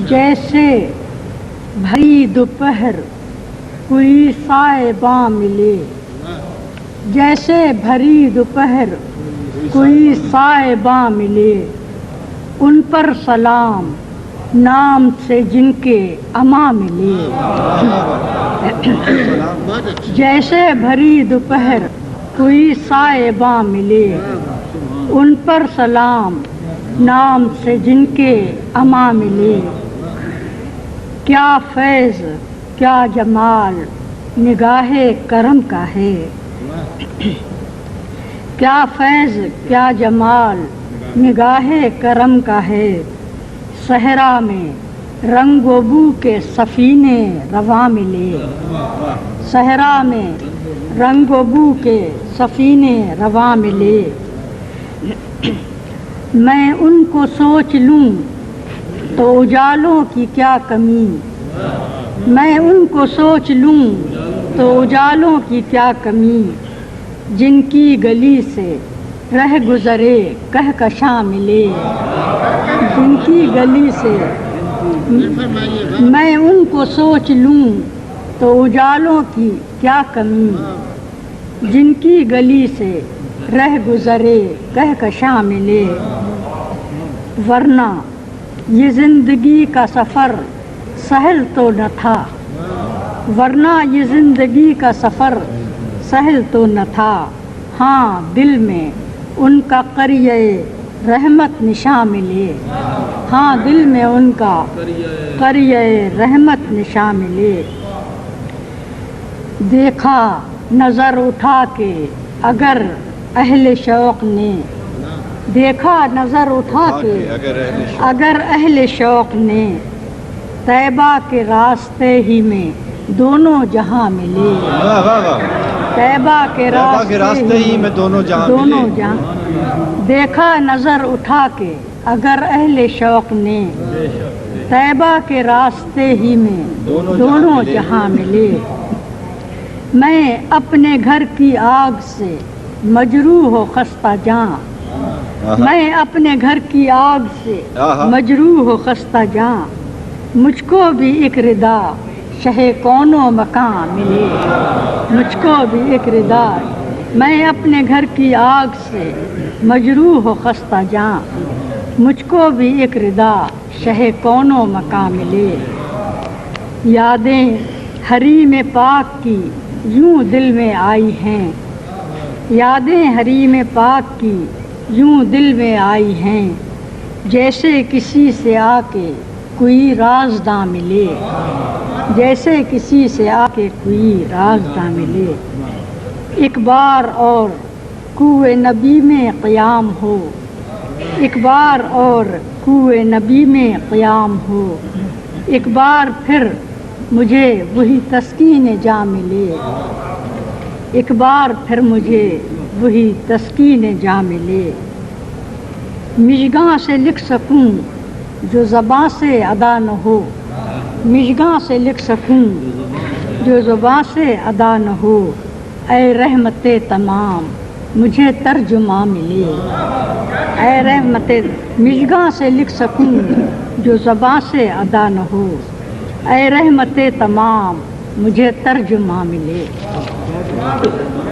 جیسے بھری دوپہر کوئی سائباں ملے، جیسے بھری دوپہر کوئی سائباں ملے، ان پر سلام نام سے جن کے اماں ملے۔ جیسے بھری دوپہر کوئی سائباں ملے، ان پر سلام نام سے جن کے اماں ملے۔ کیا فیض کیا جمال نگاہ کرم کا ہے، کیا فیض کیا جمال نگاہ کرم کا ہے۔ صحرا میں رنگ و بو کے سفینے رواں ملے، صحرا میں رنگ و بو کے سفینے رواں ملے۔ میں ان کو سوچ لوں تو اجالوں کی کیا کمی، میں ان کو سوچ لوں تو اجالوں کی کیا کمی۔ جن کی گلی سے رہ گزرے کہکشاں ملے، جن کی گلی سے میں ان کو سوچ لوں تو اجالوں کی کیا کمی۔ جن کی گلی سے رہ گزرے کہکشاں ملے۔ ورنہ یہ زندگی کا سفر سہل تو نہ تھا، ورنہ یہ زندگی کا سفر سہل تو نہ تھا۔ ہاں دل میں ان کا قریہ رحمت نشاں ملے، ہاں دل میں ان کا قریہ رحمت نشاں ملے۔ دیکھا نظر اٹھا کے اگر اہل شوق نے، دیکھا نظر اٹھا کے اگر اہل شوق نے، طیبہ کے راستے ہی میں دونوں جہاں ملے، طیبہ کے راستے ہی میں دونوں جہاں۔ دیکھا نظر اٹھا کے اگر اہل شوق نے، طیبہ کے راستے ہی میں دونوں جہاں ملے۔ میں اپنے گھر کی آگ سے مجروح و خستہ جاں، میں اپنے گھر کی آگ سے مجروح و خستہ جاں۔ مجھ کو بھی ایک ردا شہ کون و مکان ملے، مجھ کو بھی ایک ردا، میں اپنے گھر کی آگ سے مجروح و خستہ جاں۔ مجھ کو بھی ایک ردا شہ کون و مکان ملے۔ یادیں حریم پاک کی یوں دل میں آئی ہیں، یادیں حریم پاک کی یوں دل میں آئی ہیں۔ جیسے کسی سے آ کے کوئی رازداں ملے، جیسے کسی سے آ کے کوئی رازداں ملے۔ ایک بار اور کوہ نبی میں قیام ہو، ایک بار اور کوہ نبی میں قیام ہو، ایک بار پھر مجھے وہی تسکین جاں ملے، ایک بار پھر مجھے وہی تسکین جاں ملے۔ مژگاں سے لکھ سکوں جو زباں سے ادا نہ ہو، مژگاں سے لکھ سکوں جو زباں سے ادا نہ ہو۔ اے رحمت تمام مجھے ترجمہ ملے، اے رحمت، مژگاں سے لکھ سکوں جو زباں سے ادا نہ ہو۔ اے رحمت تمام مجھے ترجمہ ملے۔